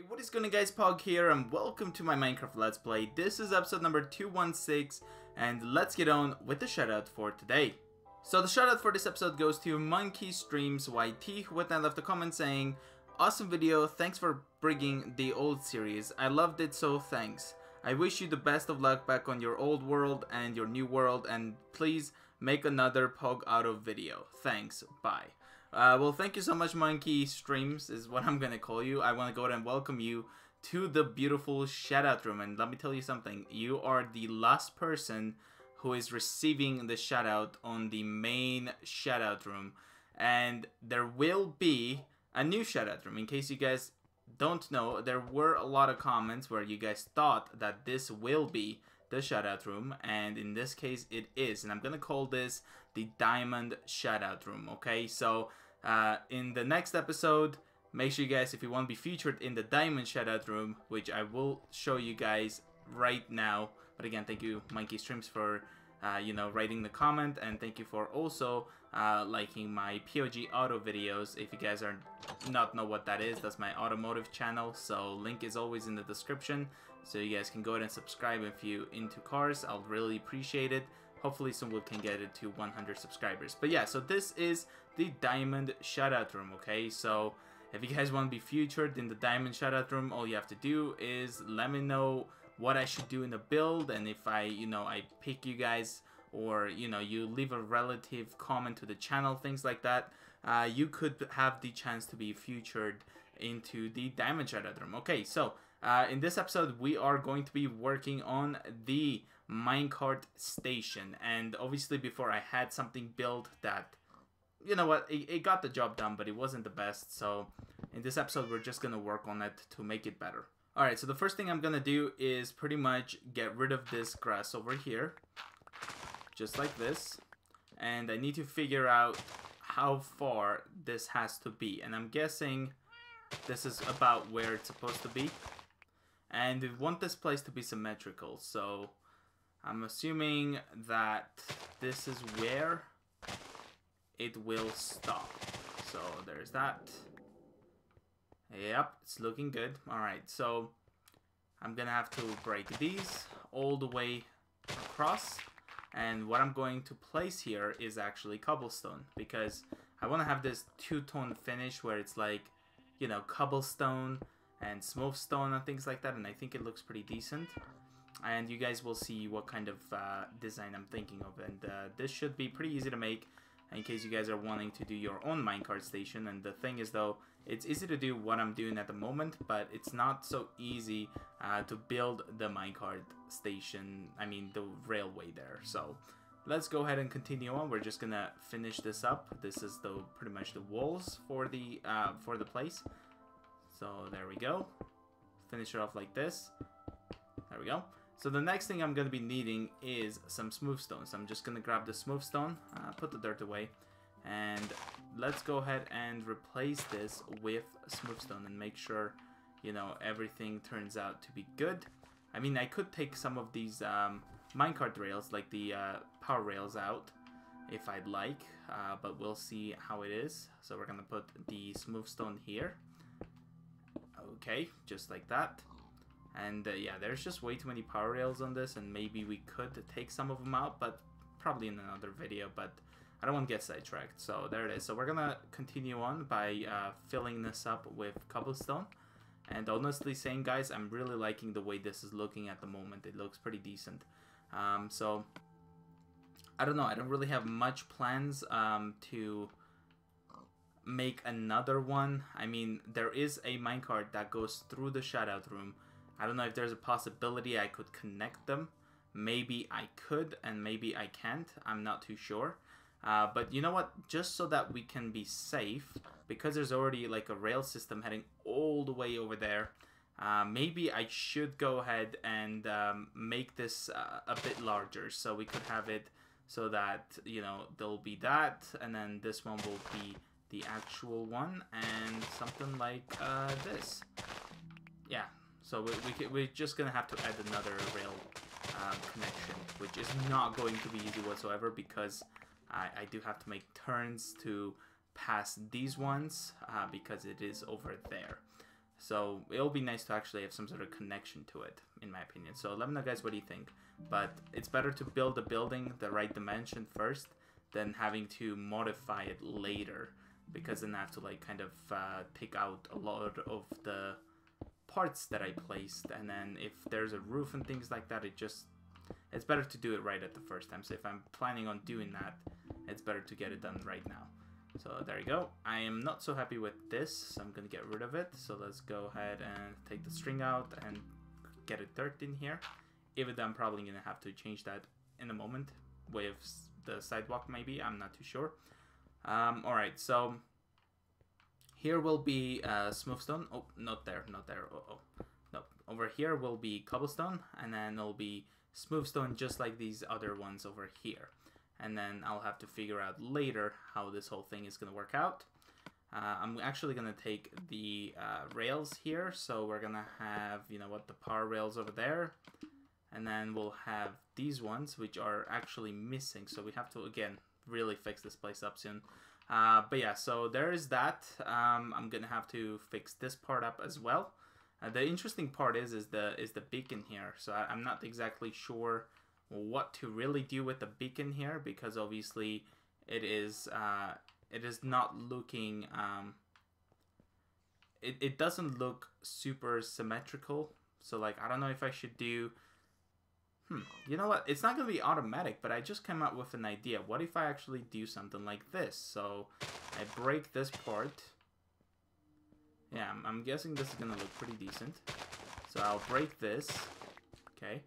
Hey, what is going on guys, Pog here and welcome to my Minecraft Let's Play. This is episode number 216 and let's get on with the shoutout for today. So the shoutout for this episode goes to Monkey Streams YT, who went and left a comment saying, "Awesome video, thanks for bringing the old series. I loved it, so thanks. I wish you the best of luck back on your old world and your new world, and please make another Pog Auto video. Thanks, bye." Well, thank you so much, Monkey Streams, is what I'm gonna call you. I want to go ahead and welcome you to the beautiful shoutout room. And let me tell you something. You are the last person who is receiving the shoutout on the main shoutout room. And there will be a new shoutout room. In case you guys don't know, there were a lot of comments where you guys thought that this will be the shoutout room, and in this case it is, and I'm gonna call this the Diamond Shoutout Room. Okay, so in the next episode, make sure you guys, if you want to be featured in the Diamond Shoutout Room, which I will show you guys right now. But again, thank you Monkey Streams for writing the comment, and thank you for also liking my POG auto videos. If you guys are not know what that is, that's my automotive channel, so link is always in the description, so you guys can go ahead and subscribe if you into cars. I'll really appreciate it. Hopefully soon we can get it to 100 subscribers. But yeah, so this is the Diamond Shoutout Room. Okay, so if you guys want to be featured in the Diamond Shoutout Room, all you have to do is let me know what I should do in the build, and if I pick you guys, or you leave a relative comment to the channel, things like that, you could have the chance to be featured into the Diamond Shoutout Room. Okay, so in this episode we are going to be working on the Minecart station, and obviously before I had something built that, you know what, it got the job done, but it wasn't the best. So in this episode we're just gonna work on it to make it better. Alright, so the first thing I'm gonna do is pretty much get rid of this grass over here, just like this, and I need to figure out how far this has to be, and I'm guessing this is about where it's supposed to be, and we want this place to be symmetrical, so I'm assuming that this is where it will stop. So there's that. Yep, it's looking good. Alright, so I'm gonna have to break these all the way across, and what I'm going to place here is actually cobblestone, because I want to have this two-tone finish where it's like, cobblestone and smooth stone and things like that, and I think it looks pretty decent. And you guys will see what kind of design I'm thinking of, and this should be pretty easy to make in case you guys are wanting to do your own minecart station. And the thing is though, it's easy to do what I'm doing at the moment, but it's not so easy to build the minecart station, I mean the railway there. So let's go ahead and continue on. We're just gonna finish this up. This is pretty much the walls for the place. So there we go. Finish it off like this. There we go. So the next thing I'm going to be needing is some smooth stone. So I'm just going to grab the smooth stone, put the dirt away, and let's go ahead and replace this with smooth stone and make sure, everything turns out to be good. I mean, I could take some of these minecart rails, like the power rails, out if I'd like, but we'll see how it is. So we're going to put the smooth stone here. Okay, just like that. And yeah, there's just way too many power rails on this, and maybe we could take some of them out, but probably in another video, but I don't want to get sidetracked. So there it is. So we're gonna continue on by filling this up with cobblestone. And honestly saying, guys, I'm really liking the way this is looking at the moment. It looks pretty decent. So I don't know, I don't really have much plans to make another one. I mean, there is a minecart that goes through the shoutout room. I don't know if there's a possibility I could connect them. Maybe I could, and maybe I can't. I'm not too sure. But you know what? Just so that we can be safe, because there's already like a rail system heading all the way over there, maybe I should go ahead and make this a bit larger, so we could have it so that, there'll be that, and then this one will be the actual one, and something like this. Yeah. So we're just going to have to add another rail connection, which is not going to be easy whatsoever, because I do have to make turns to pass these ones, because it is over there. So it'll be nice to actually have some sort of connection to it, in my opinion. So let me know, guys, what do you think? But it's better to build the building the right dimension first than having to modify it later, because then I have to like kind of pick out a lot of the parts that I placed, and then if there's a roof and things like that, it's better to do it right at the first time. So if I'm planning on doing that, it's better to get it done right now. So there you go. I am not so happy with this, so I'm gonna get rid of it. So let's go ahead and take the string out and get a dirt in here. Even though I'm probably gonna have to change that in a moment with the sidewalk, maybe, I'm not too sure. Alright, so here will be smooth stone. Oh, not there. Oh. No, over here will be cobblestone, and then it'll be smooth stone just like these other ones over here. And then I'll have to figure out later how this whole thing is going to work out. I'm actually going to take the rails here. So we're going to have, you know what, the power rails over there. And then we'll have these ones, which are actually missing. So we have to, again, really fix this place up soon. But yeah, so there is that. I'm going to have to fix this part up as well. The interesting part is the beacon here. So I'm not exactly sure what to really do with the beacon here, because obviously it is not looking it doesn't look super symmetrical. So like, I don't know if I should do you know what, it's not gonna be automatic, but I just came up with an idea. What if I actually do something like this? So I break this part. Yeah, I'm guessing this is gonna look pretty decent. So I'll break this, okay,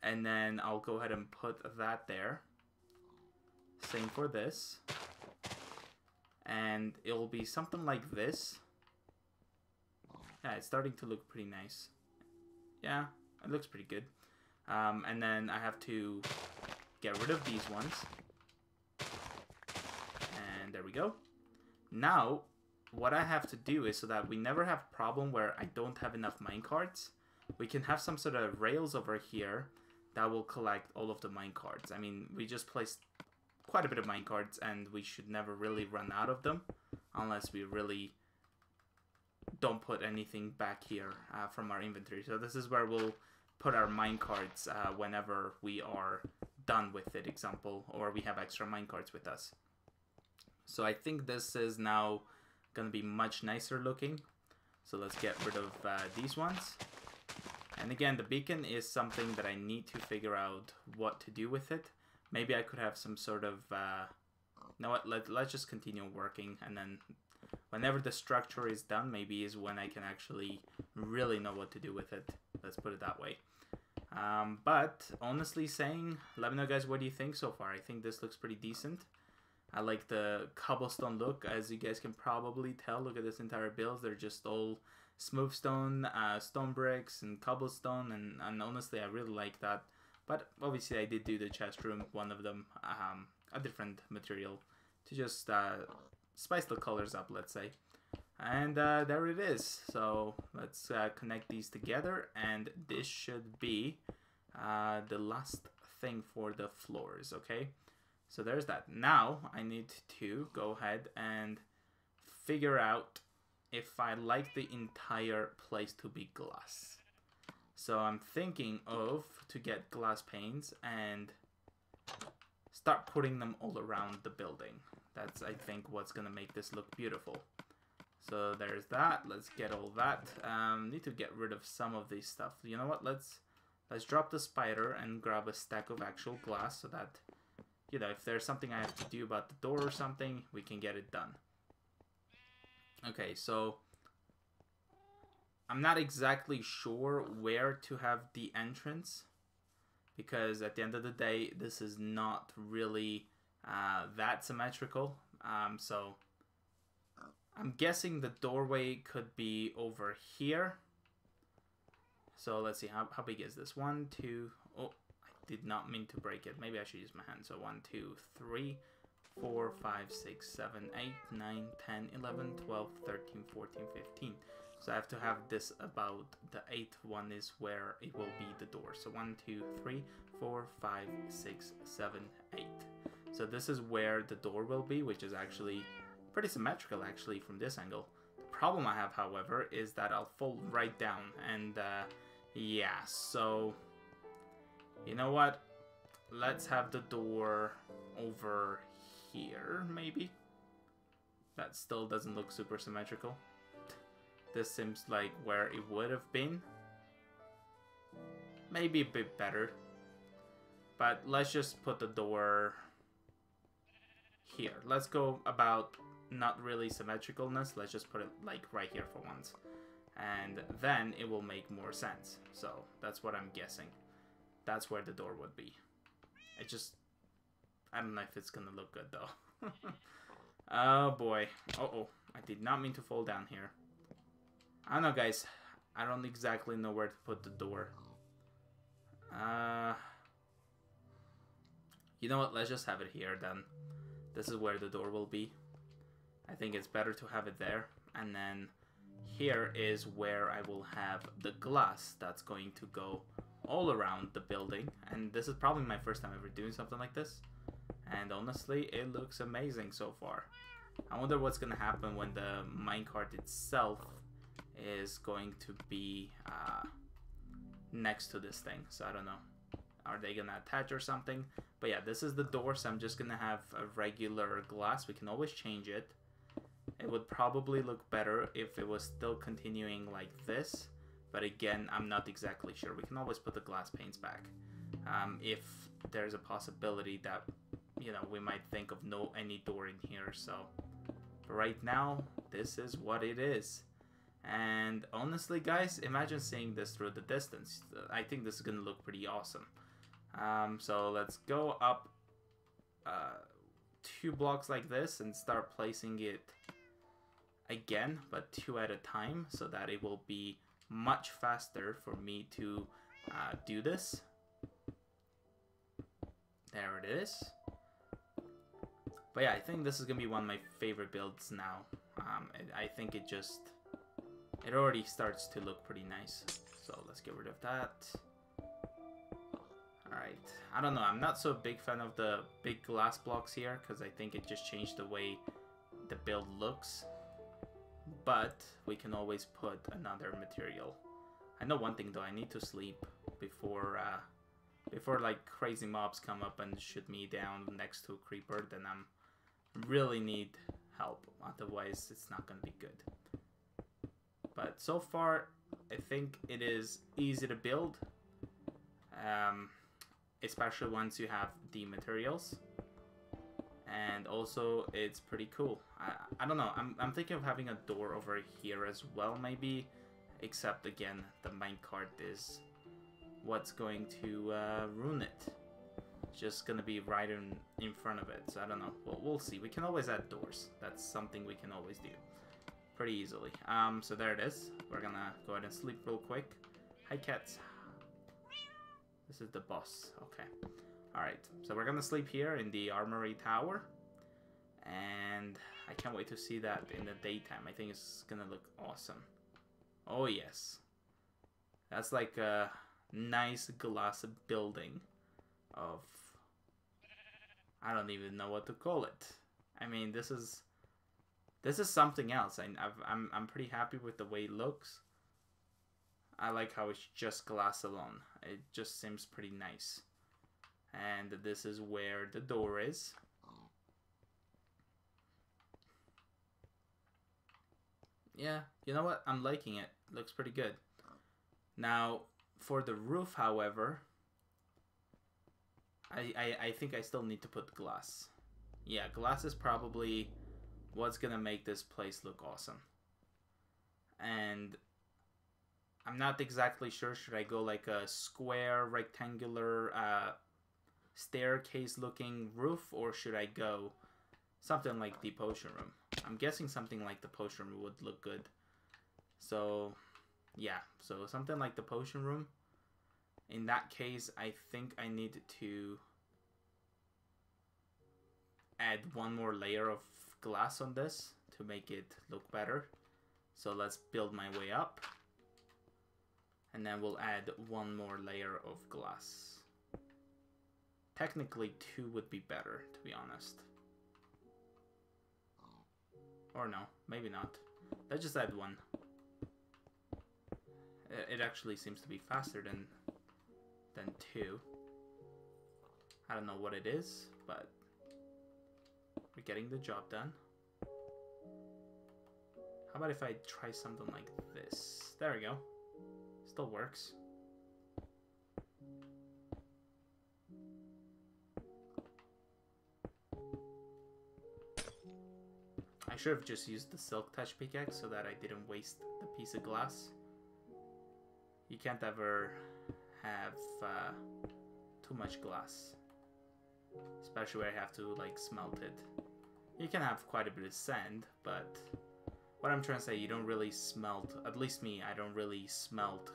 and then I'll go ahead and put that there. Same for this. And it'll be something like this. Yeah, it's starting to look pretty nice. Yeah, it looks pretty good. And then I have to get rid of these ones. And there we go. Now, what I have to do is, so that we never have a problem where I don't have enough minecarts, we can have some sort of rails over here that will collect all of the minecarts. I mean, we just placed quite a bit of minecarts, and we should never really run out of them unless we really don't put anything back here from our inventory. So this is where we'll put our minecarts whenever we are done with it, example, or we have extra minecarts with us. So I think this is now gonna be much nicer looking. So let's get rid of these ones. And again, the beacon is something that I need to figure out what to do with it. Maybe I could have some sort of you know what, let's just continue working, and then whenever the structure is done, maybe is when I can actually really know what to do with it. Let's put it that way. But honestly saying, let me know, guys, what do you think so far? I think this looks pretty decent. I like the cobblestone look, as you guys can probably tell. Look at this entire build. They're just all smooth stone, stone bricks, and cobblestone, and honestly, I really like that. But obviously, I did do the chest room, one of them, a different material to just spice the colors up, let's say. And there it is. So let's connect these together, and this should be the last thing for the floors, okay? So there's that. Now I need to go ahead and figure out if I like the entire place to be glass. So I'm thinking of to get glass panes and start putting them all around the building. That's, I think, what's gonna make this look beautiful. So there's that. Let's get all that. Need to get rid of some of this stuff. You know what? Let's drop the spider and grab a stack of actual glass, so that, you know, if there's something I have to do about the door or something, we can get it done. Okay, so I'm not exactly sure where to have the entrance, because at the end of the day, this is not really that symmetrical. So I'm guessing the doorway could be over here. So let's see, how big is this? 1, 2, oh, I did not mean to break it. Maybe I should use my hand. So 1, 2, 3, 4, 5, 6, 7, 8, 9, 10, 11, 12, 13, 14, 15. So I have to have this about the 8th one is where it will be the door. So 1, 2, 3, 4, 5, 6, 7, 8. So this is where the door will be, which is actually pretty symmetrical actually from this angle. The problem I have, however, is that I'll fall right down. And yeah, so you know what? Let's have the door over here, maybe. That still doesn't look super symmetrical. This seems like where it would have been. Maybe a bit better. But let's just put the door here. Let's go about not really symmetricalness. Let's just put it like right here for once. And then it will make more sense. So that's what I'm guessing. That's where the door would be. It just... I don't know if it's gonna look good though. Oh boy. Uh-oh. I did not mean to fall down here. I don't know, guys. I don't exactly know where to put the door. You know what? Let's just have it here then. This is where the door will be. I think it's better to have it there. And then here is where I will have the glass that's going to go all around the building. And this is probably my first time ever doing something like this. And honestly, it looks amazing so far. I wonder what's going to happen when the minecart itself is going to be next to this thing. So I don't know. Are they going to attach or something? But yeah, this is the door, so I'm just going to have a regular glass. We can always change it. It would probably look better if it was still continuing like this. But again, I'm not exactly sure. We can always put the glass panes back. If there's a possibility that, you know, we might think of any door in here. So but right now, this is what it is. And honestly, guys, imagine seeing this through the distance. I think this is going to look pretty awesome. So let's go up 2 blocks like this and start placing it again, but 2 at a time, so that it will be much faster for me to do this. There it is. But yeah, I think this is going to be one of my favorite builds now. I think it already starts to look pretty nice. So let's get rid of that. Alright, I don't know, I'm not so big fan of the big glass blocks here, because I think it just changed the way the build looks. But we can always put another material. I know one thing though, I need to sleep before like crazy mobs come up and shoot me down next to a creeper. Then I'm really need help, otherwise it's not gonna be good. But so far, I think it is easy to build. Especially once you have the materials. And also, it's pretty cool. I don't know, I'm thinking of having a door over here as well, maybe. Except, again, the minecart is what's going to ruin it. It's just gonna be right in front of it, so I don't know. Well, we'll see. We can always add doors. That's something we can always do pretty easily. So there it is. We're gonna go ahead and sleep real quick. Hi, cats. This is the boss. Okay. Alright, so we're gonna sleep here in the armory tower. And I can't wait to see that in the daytime. I think it's gonna look awesome. Oh yes. That's like a nice glass building of... I don't even know what to call it. I mean, this is something else. I'm pretty happy with the way it looks. I like how it's just glass alone. It just seems pretty nice. And this is where the door is. Yeah, you know what? I'm liking it. Looks pretty good. Now, for the roof, however, I think I still need to put glass. Yeah, glass is probably what's gonna make this place look awesome. And I'm not exactly sure, should I go like a square, rectangular, staircase looking roof, or should I go something like the potion room? I'm guessing something like the potion room would look good. So yeah, so something like the potion room. In that case, I think I need to add one more layer of glass on this to make it look better. So let's build my way up. And then we'll add one more layer of glass. Technically 2 would be better, to be honest. Or no, maybe not. Let's just add one. It actually seems to be faster than 2. I don't know what it is, but we're getting the job done. How about if I try something like this? There we go. Still works. I should have just used the Silk Touch pickaxe so that I didn't waste the piece of glass. You can't ever have too much glass, especially where I have to like smelt it. You can have quite a bit of sand, but what I'm trying to say, you don't really smelt, at least me, I don't really smelt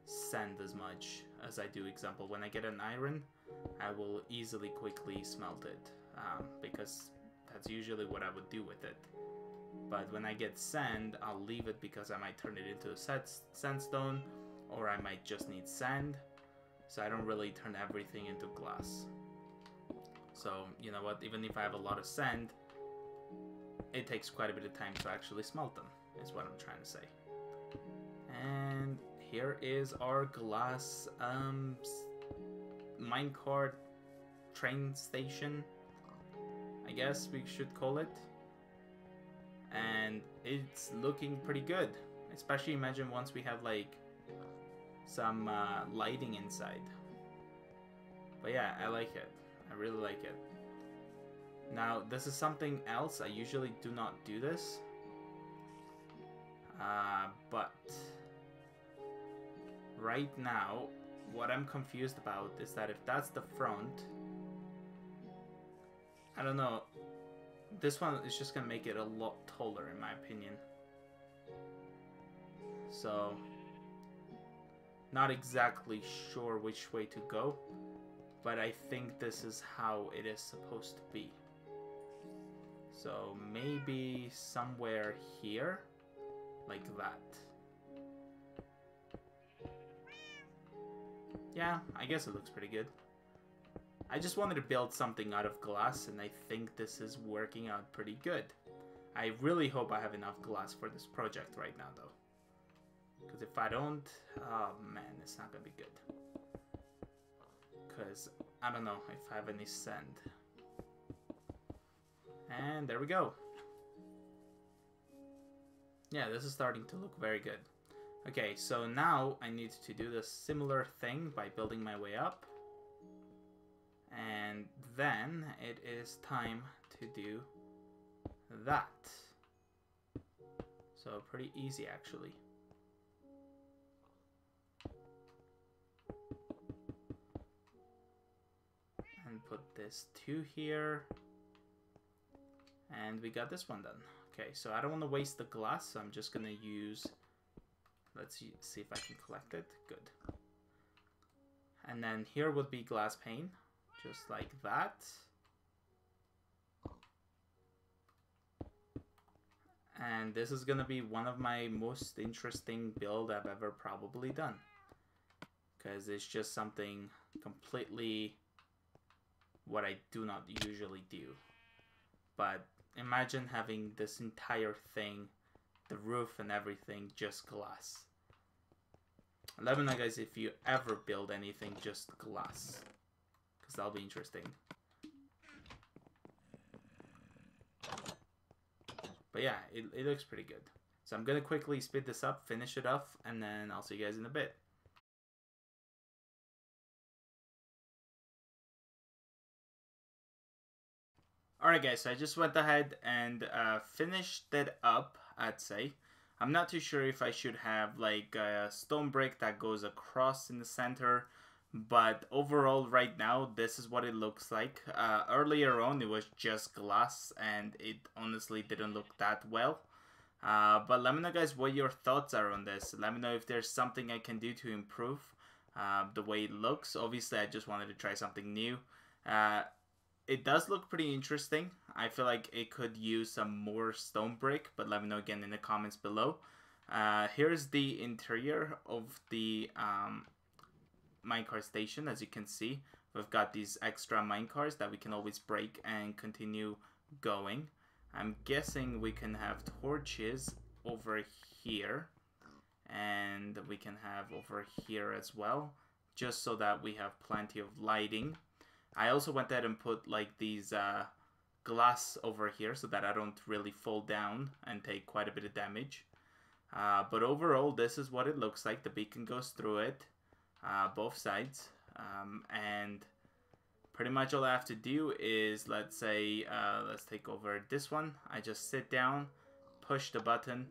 sand as much as I do. Example, when I get an iron, I will easily quickly smelt it, because that's usually what I would do with it. But when I get sand, I'll leave it because I might turn it into a sandstone, or I might just need sand, so I don't really turn everything into glass. So, you know what, even if I have a lot of sand, it takes quite a bit of time to actually smelt them, is what I'm trying to say. And here is our glass minecart train station, I guess we should call it. And it's looking pretty good. Especially imagine once we have like some lighting inside. But yeah, I like it. I really like it. Now, this is something else. I usually do not do this. But right now, what I'm confused about is that if that's the front, I don't know, this one is just gonna make it a lot taller in my opinion. So, not exactly sure which way to go, but I think this is how it is supposed to be. So maybe somewhere here, like that. Yeah, I guess it looks pretty good. I just wanted to build something out of glass, and I think this is working out pretty good. I really hope I have enough glass for this project right now, though. Because if I don't, oh man, it's not gonna be good. Because I don't know if I have any sand. And there we go. Yeah, this is starting to look very good. Okay, so now I need to do the similar thing by building my way up. And then it is time to do that. So pretty easy actually. And put this 2 here. And we got this one done. Okay, so I don't want to waste the glass, so I'm just gonna use, let's see if I can collect it. Good. And then here would be glass pane, just like that. And this is gonna be one of my most interesting build I've ever probably done, because it's just something completely what I do not usually do. But imagine having this entire thing, the roof and everything, just glass. Let me know, guys, if you ever build anything just glass, because that'll be interesting. But yeah, it looks pretty good. So I'm gonna quickly speed this up, finish it off, and then I'll see you guys in a bit. Alright guys, so I just went ahead and finished it up, I'd say. I'm not too sure if I should have like a stone brick that goes across in the center, but overall right now this is what it looks like. Earlier on it was just glass and it honestly didn't look that well. But let me know, guys, what your thoughts are on this. Let me know if there's something I can do to improve the way it looks. Obviously I just wanted to try something new. It does look pretty interesting. I feel like it could use some more stone brick, but let me know again in the comments below. Here's the interior of the minecart station. As you can see, we've got these extra minecarts that we can always break and continue going. I'm guessing we can have torches over here. And we can have over here as well, just so that we have plenty of lighting. I also went ahead and put like these glass over here so that I don't really fall down and take quite a bit of damage. But overall, this is what it looks like. The beacon goes through it, both sides, and pretty much all I have to do is, let's say, let's take over this one. I just sit down, push the button,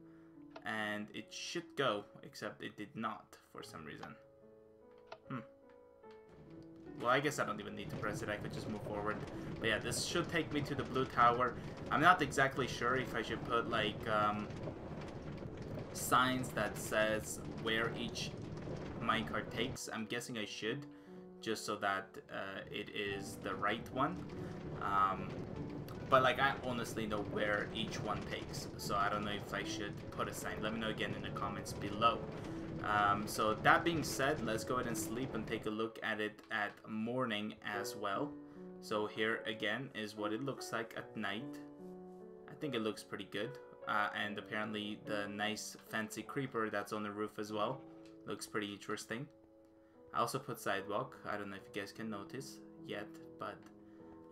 and it should go, except it did not for some reason. Well, I guess I don't even need to press it. I could just move forward. But yeah, this should take me to the blue tower. I'm not exactly sure if I should put like signs that says where each minecart takes. I'm guessing I should, just so that it is the right one. But like, I honestly know where each one takes, so I don't know if I should put a sign. Let me know again in the comments below. So that being said, let's go ahead and sleep and take a look at it at morning as well. So here again is what it looks like at night. I think it looks pretty good. And apparently the nice fancy creeper that's on the roof as well looks pretty interesting. I also put sidewalk. I don't know if you guys can notice yet, but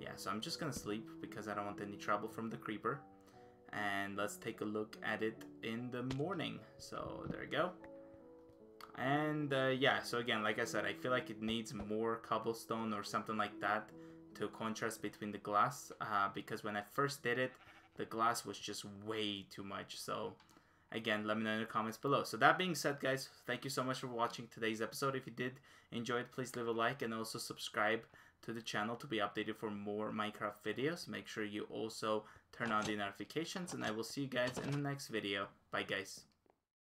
yeah, so I'm just gonna sleep because I don't want any trouble from the creeper. And let's take a look at it in the morning. So there we go. And yeah, so again, like I said, I feel like it needs more cobblestone or something like that to contrast between the glass, because when I first did it, the glass was just way too much. So again, let me know in the comments below. So that being said, guys, thank you so much for watching today's episode. If you did enjoy it, please leave a like and also subscribe to the channel to be updated for more Minecraft videos. Make sure you also turn on the notifications, and I will see you guys in the next video. Bye, guys.